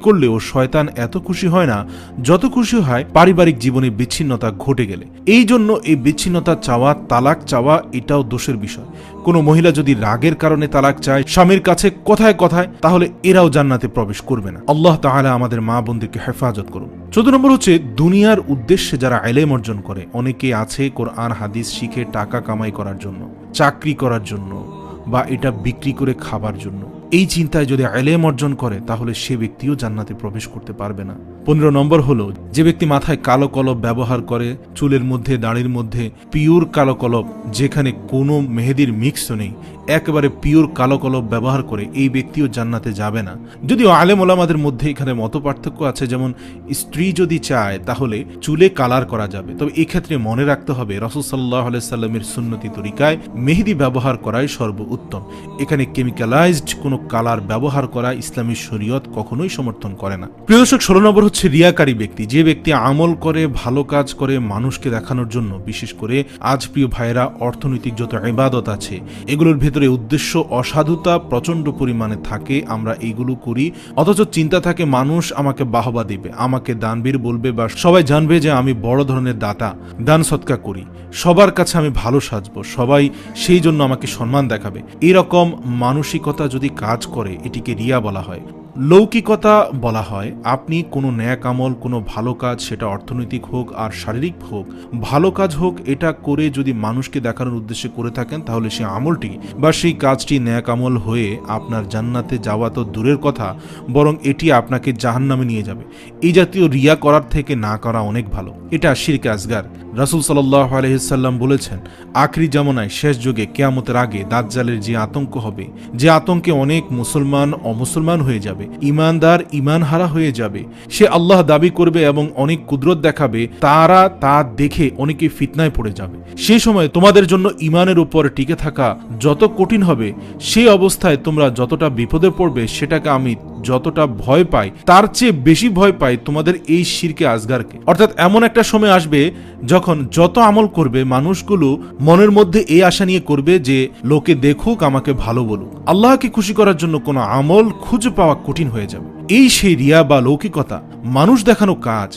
করলেও শয়তান এত খুশি হয় না যত খুশি হয় পারিবারিক জীবনে বিচ্ছিন্নতা ঘটে গেলে। এই জন্য এই বিচ্ছিন্নতা চাওয়া, তালাক চাওয়া এটাও দোষের বিষয়। কোনো মহিলা যদি রাগের কারণে তালাক চায় স্বামীর কাছে কথায় কথায়, তাহলে এরাও জান্নাতে প্রবেশ করবে না। আল্লাহ তাআলা আমাদের মা বোনদেরকে হেফাজত করুন। 14 নম্বর হচ্ছে দুনিয়ার উদ্দেশ্যে যারা ইলম অর্জন করে। অনেকে আছে কোরআন হাদিস শিখে টাকা কামাই করার জন্য, চাকরি করার জন্য, বা এটা বিক্রি করে খাবার জন্য। এই চিন্তায় যদি ইলম অর্জন করে তাহলে সে ব্যক্তিও জান্নাতে প্রবেশ করতে পারবে না। 15 নম্বর হলো যে ব্যক্তি মাথায় কালো কলপ ব্যবহার করে, চুলের মধ্যে দাড়ির মধ্যে পিওর কালো কলপ, যেখানে কোনো মেহেদির মিক্স নেই, একেবারে পিওর কালো কলপ ব্যবহার করে, এই ব্যক্তিও জান্নাতে যাবে না। যদিও আলেম ওলামাদের মধ্যে এখানে মত পার্থক্য আছে। যেমন স্ত্রী যদি চায় তাহলে চুলে কালার করা যাবে, তবে এক্ষেত্রে মনে রাখতে হবে রাসূল সাল্লাল্লাহু আলাইহি সাল্লামের সুন্নতি তরিকায় মেহেদি ব্যবহার করাই সর্বোত্তম। এখানে কেমিক্যালাইজড কোনো কালার ব্যবহার করা ইসলামী শরীয়ত কখনোই সমর্থন করে না। প্রিয় দর্শক, 16 নম্বর হচ্ছে রিয়াকারী ব্যক্তি। যে ব্যক্তি আমল করে, ভালো কাজ করে মানুষকে দেখানোর জন্য, বিশেষ করে আজ প্রিয় ভাইরা অর্থনৈতিক যত ইবাদত আছে এগুলোর ভেতরে উদ্দেশ্য অসাধুতা প্রচন্ড পরিমাণে থাকে। আমরা এইগুলো করি অথচ চিন্তা থাকে মানুষ আমাকে বাহবা দিবে, আমাকে দানবীর বলবে, বা সবাই জানবে যে আমি বড় ধরনের দাতা, দান সৎকা করি, সবার কাছে আমি ভালো সাজবো, সবাই সেই জন্য আমাকে সম্মান দেখাবে। এরকম মানসিকতা যদি কাজ করে এটিকে রিয়া বলা হয়। লৌকিকতা বলা হয় আপনি কোনো ন্যাক আমল, কোনো ভালো কাজ, সেটা অর্থনৈতিক হোক আর শারীরিক হোক, ভালো কাজ হোক, এটা করে যদি মানুষকে দেখানোর উদ্দেশ্যে করে থাকেন তাহলে সেই আমলটি বা সেই কাজটি ন্যাক আমল হয়ে আপনার জান্নাতে যাওয়া তো দূরের কথা, বরং এটি আপনাকে জাহান্নামে নিয়ে যাবে। এই জাতীয় রিয়া করার থেকে না করা অনেক ভালো। এটা শিরকে আসগার। রাসূল সাল্লাল্লাহু আলাইহি সাল্লাম বলেছেন, আখরি জামানায় শেষ যুগে কিয়ামতের আগে দাজ্জালের যে আতঙ্ক হবে, যে আতঙ্কে অনেক মুসলমান অমুসলমান হয়ে যাবে, ইমানদার ইমানহারা হয়ে যাবে, সে আল্লাহ দাবি করবে এবং অনেক কুদরত দেখাবে, তারা তা দেখে অনেকে ফিতনায় পড়ে যাবে। সেই সময় তোমাদের জন্য ইমানের উপর টিকে থাকা যত কঠিন হবে, সেই অবস্থায় তোমরা যতটা বিপদে পড়বে, সেটাকে আমি যতটা ভয় পাই তার চেয়ে বেশি ভয় পাই তোমাদের এই শিরকে আসগারকে। অর্থাৎ এমন একটা সময় আসবে যখন যত আমল করবে মানুষগুলো মনের মধ্যে এই আশা নিয়ে করবে যে লোকে দেখুক, আমাকে ভালো বলুক। আল্লাহকে খুশি করার জন্য কোনো আমল খুঁজে পাওয়া কঠিন হয়ে যাবে। এই সেই রিয়া বা লৌকিকতা, মানুষ দেখানো কাজ,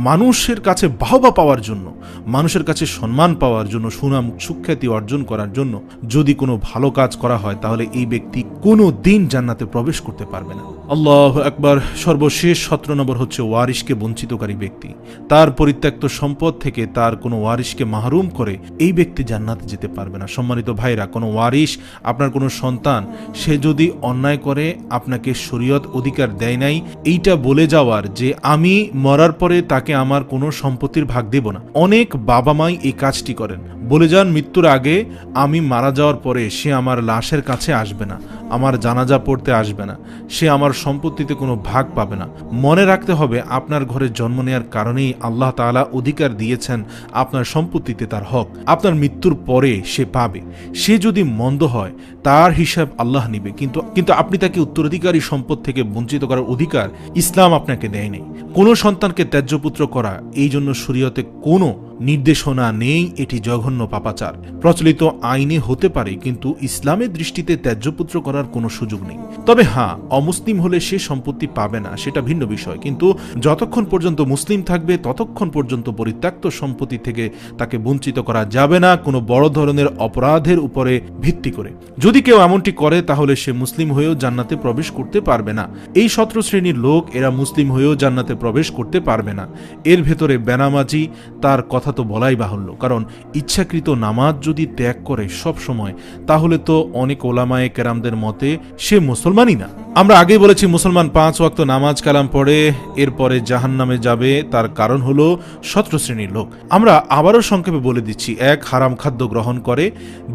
মানুষের কাছে বাহবা পাওয়ার জন্য, মানুষের কাছে সম্মান পাওয়ার জন্য, সুনাম সুখ্যাতি অর্জন করার জন্য যদি কোনো ভালো কাজ করা হয় তাহলে এই ব্যক্তি কোনো দিন জান্নাতে প্রবেশ করতে পারবে না। আল্লাহু আকবার। সর্বশেষ 17 নম্বর হচ্ছে ওয়ারিশকে বঞ্চিতকারী ব্যক্তি। তার পরিত্যক্ত সম্পদ থেকে তার কোনো ওয়ারিশকে মাহরুম করে এই ব্যক্তি জান্নাতে যেতে পারবে না। সম্মানিত ভাইরা, কোনো ওয়ারিশ, আপনার কোনো সন্তান, সে যদি অন্যায় করে আপনাকে শরীয়ত অধিকার দেয় নাই এইটা বলে যাওয়ার যে আমি মরার পরে তাকে আমার কোনো সম্পত্তির ভাগ দেব না। অনেক বাবা মাই এই কাজটি করেন, বলে যান মৃত্যুর আগে আমি মারা যাওয়ার পরে সে আমার লাশের কাছে আসবে না, আমার জানাজা পড়তে আসবে না, সে আমার সম্পত্তিতে কোনো ভাগ পাবে না। মনে রাখতে হবে আপনার ঘরে জন্ম নেওয়ার কারণেই আল্লাহ তাআলা অধিকার দিয়েছেন আপনার সম্পত্তিতে তার হক। আপনার মৃত্যুর পরে সে পাবে। সে যদি মন্দ হয় তার হিসাব আল্লাহ নিবে, কিন্তু আপনি তাকে উত্তরাধিকারী সম্পদ থেকে বঞ্চিত করার অধিকার ইসলাম আপনাকে দেয় নাই। কোনো সন্তানকে ত্যায্যপুত্র করা, এই জন্য শরীয়তে কোনো নির্দেশনা নেই, এটি জঘন্য পাপাচার। প্রচলিত আইনে হতে পারে, কিন্তু ইসলামের দৃষ্টিতে ত্যায্যপুত্র করার কোনো সুযোগ নেই। তবে হ্যাঁ, অমুসলিম হলে সে সম্পত্তি পাবে না, সেটা ভিন্ন বিষয়। কিন্তু যতক্ষণ পর্যন্ত মুসলিম থাকবে ততক্ষণ পর্যন্ত পরিত্যক্ত সম্পত্তি থেকে তাকে বঞ্চিত করা যাবে না, কোনো বড় ধরনের অপরাধের উপরে ভিত্তি করে। যদি কেউ এমনটি করে তাহলে সে মুসলিম হয়েও জান্নাতে প্রবেশ করতে পারবে না। এই 17 শ্রেণীর লোক, এরা মুসলিম হয়েও জান্নাতে প্রবেশ করতে পারবে না। এর ভেতরে বেনামাজি, তার কথা তো বলাই বাহুল্য, কারণ ইচ্ছাকৃত নামাজ যদি ত্যাগ করে সব সময়, তাহলে তো অনেক ওলামায়ে কেরামদের মতে সে মুসলমানই না। আমরা আগেই বলেছি মুসলমান 5 ওয়াক্ত নামাজ কালাম পড়ে এরপরে জাহান্নামে যাবে, তার কারণ হলো 17 শ্রেণীর লোক। আমরা আবারও সংক্ষেপে বলে দিচ্ছি: 1, হারাম খাদ্য গ্রহণ করে;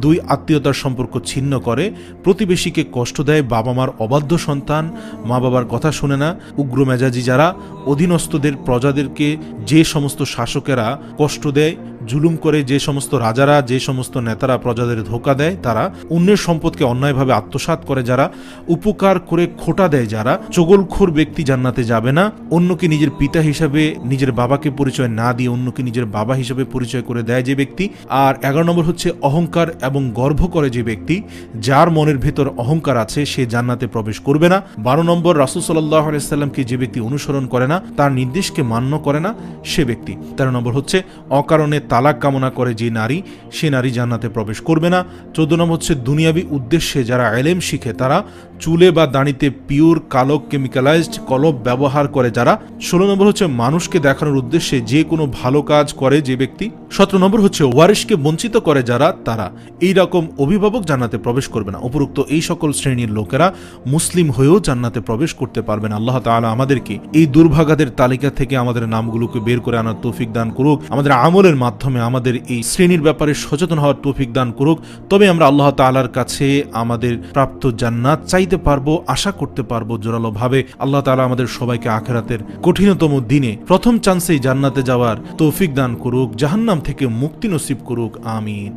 2, আত্মীয়তার সম্পর্ক ছিন্ন করে; প্রতিবেশীকে কষ্ট দেয়; বাবা মার অবাধ্য সন্তান, মা বাবার কথা শুনে না; উগ্র মেজাজি যারা, অধীনস্থদের প্রজাদেরকে যে সমস্ত শাসকেরা কষ্ট দেয়, জুলুম করে, যে সমস্ত রাজারা, যে সমস্ত নেতারা প্রজাদের ধোঁকা দেয়, তারা অন্যের সম্পদকে অন্যায়ভাবে আত্মসাৎ করে, যারা উপকার করে খোটা দেয়, যারা চগলখোর ব্যক্তি জান্নাতে যাবে না। অন্যকে নিজের পিতা হিসাবে নিজের বাবাকে পরিচয় না দিয়ে অন্যকে নিজের বাবা হিসাবে পরিচয় করে দেয় যে ব্যক্তি। আর 11 নম্বর হচ্ছে অহংকার এবং গর্ব করে যে ব্যক্তি, যার মনের ভেতর অহংকার আছে, সে জান্নাতে প্রবেশ করবে না। 12 নম্বর রাসূল সাল্লাল্লাহু আলাইহি ওয়াসাল্লামকে যে ব্যক্তি অনুসরণ করে না, তার নির্দেশকে মান্য করে না, সে ব্যক্তি। 13 নম্বর হচ্ছে অকারণে তালাক কামনা করে যে নারী, সে নারী জান্নাতে প্রবেশ করবে না। 14 নম্বর হচ্ছে দুনিয়াবি উদ্দেশ্যে যারা ইলম শিখে, তারা চুলে বা দাড়িতে পিওর কালো কেমিক্যালাইজড কলব ব্যবহার করে যারা। 16 নম্বর হচ্ছে মানুষকে দেখানোর উদ্দেশ্যে যে কোনো ভালো কাজ করে যে ব্যক্তি। 17 নম্বর হচ্ছে ওয়ারিশকে বঞ্চিত করে যারা, তারা। এই রকম অভিভাবক জান্নাতে প্রবেশ করবে না। উপরোক্ত এই সকল শ্রেণীর লোকেরা মুসলিম হয়েও জান্নাতে প্রবেশ করতে পারবে না। আল্লাহ তাআলা আমাদেরকে এই দুর্ভাগাদের তালিকা থেকে আমাদের নামগুলোকে বের করে আনার তৌফিক দান করুক, আমাদের আমলের মাধ্যমে আমাদের এই শ্রেণীর ব্যাপারে সচেতন হওয়ার তৌফিক দান করুক। তবে আমরা আল্লাহ তাআলার কাছে আমাদের প্রাপ্ত জান্নাত চাইতে পারবো, আশা করতে পারবো জোরালো ভাবে। আল্লাহ তাআলা আমাদের সবাইকে আখিরাতের কঠিনতম দিনে প্রথম চান্সেই জান্নাতে যাওয়ার তৌফিক দান করুক, জাহান্নাম থেকে মুক্তি নসিব করুক। আমিন।